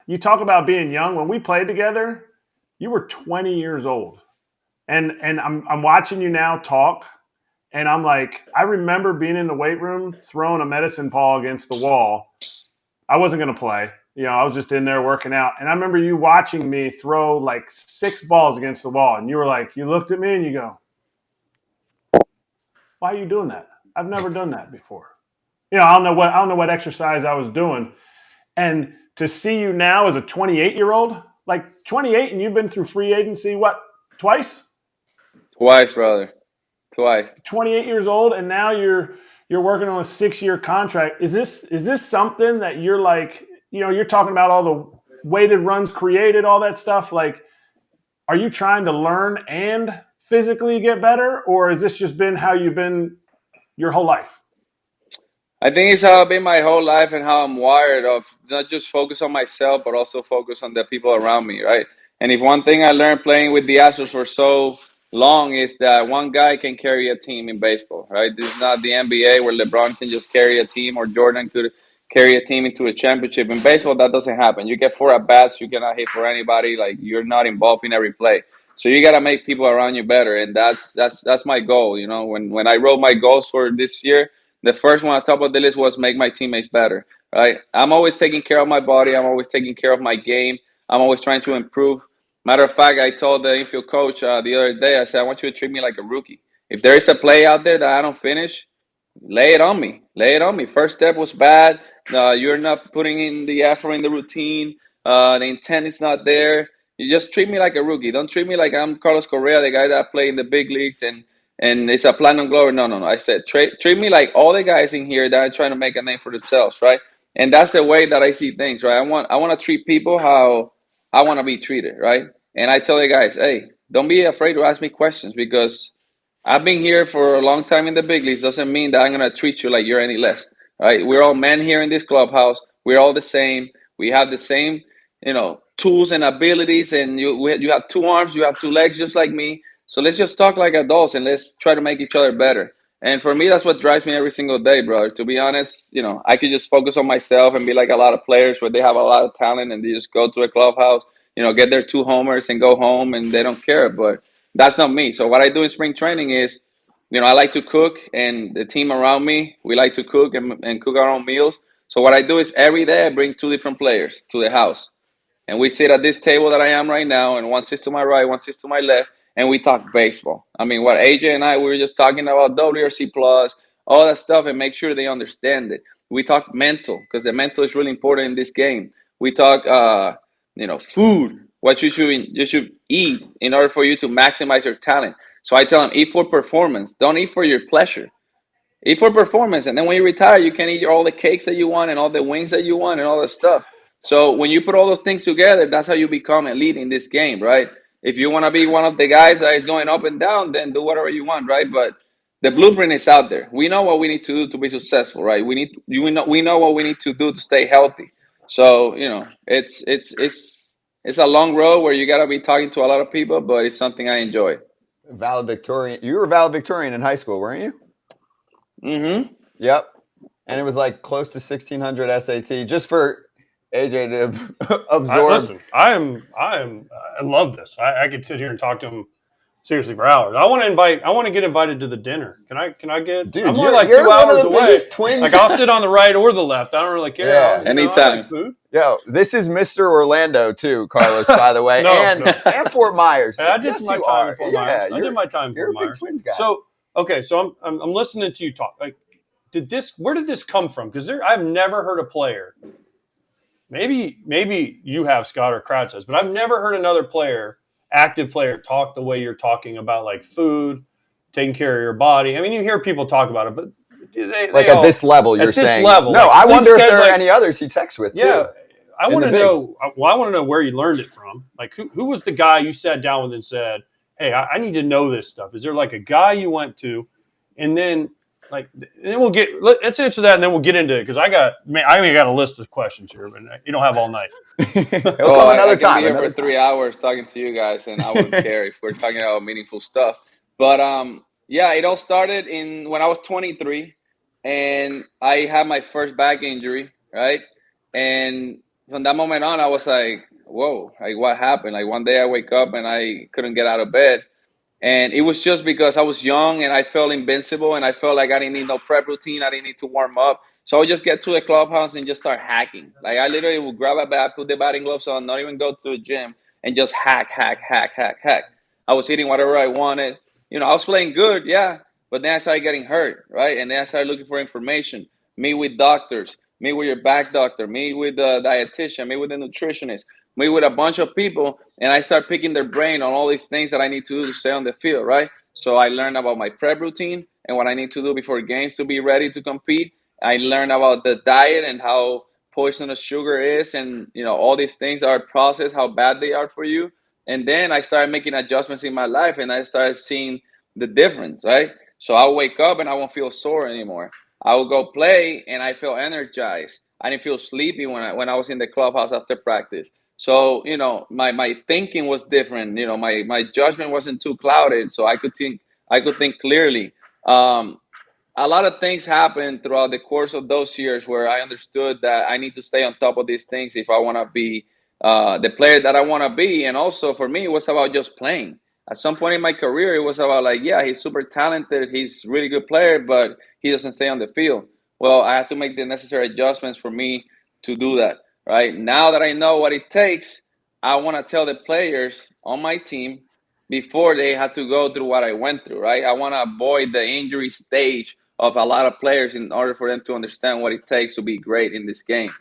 you talk about being young. When we played together, you were 20 years old. And I'm watching you now talk, and I'm like, I remember being in the weight room throwing a medicine ball against the wall. I wasn't going to play. I was just in there working out. And I remember you watching me throw like 6 balls against the wall. And you were like, you looked at me and you go, why are you doing that? I've never done that before. I don't know what exercise I was doing. And to see you now as a 28-year-old, like 28, and you've been through free agency, what, twice? Twice, brother. Twice. 28 years old, and now you're working on a 6-year contract. Is this something that you're like, you're talking about all the weighted runs created, all that stuff. Like, are you trying to learn and physically get better, or has this just been how you've been your whole life? I think it's how I've been my whole life and how I'm wired of not just focus on myself, but also focus on the people around me, right? And if one thing I learned playing with the Astros for so long is that one guy can carry a team in baseball, right? This is not the NBA where LeBron can just carry a team or Jordan could carry a team into a championship. In baseball, that doesn't happen. You get 4 at bats, you cannot hit for anybody. Like you're not involved in every play. So you got to make people around you better, and that's my goal. When I wrote my goals for this year, the first one on top of the list was make my teammates better, right? I'm always taking care of my body. I'm always taking care of my game. I'm always trying to improve. Matter of fact, I told the infield coach the other day, I said, I want you to treat me like a rookie. If there is a play out there that I don't finish, lay it on me. Lay it on me. First step was bad. You're not putting in the effort in the routine. The intent is not there. You just treat me like a rookie. Don't treat me like I'm Carlos Correa, the guy that played in the big leagues and it's a platinum glory. No, no, no. I said treat me like all the guys in here that are trying to make a name for themselves, right? And that's the way that I see things, right? I want to treat people how I want to be treated, right? And I tell the guys, hey, don't be afraid to ask me questions because I've been here for a long time in the big leagues. Doesn't mean that I'm gonna treat you like you're any less, right? We're all men here in this clubhouse. We're all the same. We have the same, tools and abilities. And you have 2 arms, you have 2 legs, just like me. So let's just talk like adults and let's try to make each other better. And for me, that's what drives me every single day, brother. To be honest, I could just focus on myself and be like a lot of players where they have a lot of talent and they just go to a clubhouse, get their 2 homers and go home and they don't care. But that's not me. So what I do in spring training is, I like to cook, and the team around me, we like to cook and cook our own meals. So what I do is every day I bring 2 different players to the house, and we sit at this table that I am right now, and one sits to my right, one sits to my left, and we talk baseball. I mean, what AJ and I, we were just talking about WRC plus, all that stuff, and make sure they understand it. We talk mental because the mental is really important in this game. We talk, food, what you should eat in order for you to maximize your talent. So I tell them, eat for performance. Don't eat for your pleasure. Eat for performance, and then when you retire, you can eat all the cakes that you want and all the wings that you want and all the stuff. So when you put all those things together, that's how you become elite in this game, right? If you want to be one of the guys that is going up and down, then do whatever you want, right? But the blueprint is out there. We know what we need to do to be successful, right? We know what we need to do to stay healthy. So it's a long road where you got to be talking to a lot of people, but it's something I enjoy. Valedictorian. You were valedictorian in high school, weren't you? Mm-hmm. Yep. And it was like close to 1600 SAT just for AJ to absorb. Listen, I love this. I could sit here and talk to him seriously for hours. I want to get invited to the dinner. Can I get? Dude, I'm only you're like one 2 of hours the away. biggest twins. Like I'll sit on the right or the left. I don't really care. Yeah. I Anytime. like food. Yo, this is Mr. Orlando too, Carlos, by the way. No, and Fort Myers. I did Yes, my you time are. in Fort Yeah, Myers. I did my time in You're Fort a big Myers. Twins guy. So okay, so I'm listening to you talk. Like, where did this come from? Because I've never heard a player. Maybe you have, Scott, or Kratz has, but I've never heard another active player, talk the way you're talking about, like food, taking care of your body. I mean, you hear people talk about it, but at this level, you're saying. Level, no, like I wonder if schedule, there are any others he texts with. Yeah, too, I want to know. Well, I want to know where you learned it from. Like, who was the guy you sat down with and said, "Hey, I need to know this stuff." Is there like a guy you went to, and then let's answer that, and then we'll get into it because I got a list of questions here, but you don't have all night. He'll come another I can time. be here for 3 hours talking to you guys, and I wouldn't care if we're talking about meaningful stuff. But yeah, it all started when I was 23, and I had my first back injury, right? And from that moment on, I was like, whoa, like what happened? Like one day I wake up and I couldn't get out of bed. And it was just because I was young and I felt invincible and I felt like I didn't need no prep routine. I didn't need to warm up. So I would just get to the clubhouse and just start hacking. Like I literally would grab a bat, put the batting gloves on, not even go to the gym, and just hack, hack, hack, hack, hack. I was eating whatever I wanted. You know, I was playing good, yeah. But then I started getting hurt, right? And then I started looking for information. Meet with doctors, meet with your back doctor, meet with the dietitian, meet with the nutritionist, meet with a bunch of people, and I start picking their brain on all these things that I need to do to stay on the field, right? So I learned about my prep routine and what I need to do before games to be ready to compete. I learned about the diet and how poisonous sugar is, and you know all these things are processed, how bad they are for you. And then I started making adjustments in my life, and I started seeing the difference, right? So I'll wake up and I won't feel sore anymore. I will go play and I feel energized. I didn't feel sleepy when I was in the clubhouse after practice. So, you know, my thinking was different. You know, my judgment wasn't too clouded, so I could think clearly. Um, a lot of things happened throughout the course of those years where I understood that I need to stay on top of these things if I want to be the player that I want to be. And also for me, it was about just playing. At some point in my career, it was about like, yeah, he's super talented, he's a really good player, but he doesn't stay on the field. Well, I have to make the necessary adjustments for me to do that. Right now that I know what it takes, I want to tell the players on my team before they have to go through what I went through. Right, I want to avoid the injury stage of a lot of players in order for them to understand what it takes to be great in this game.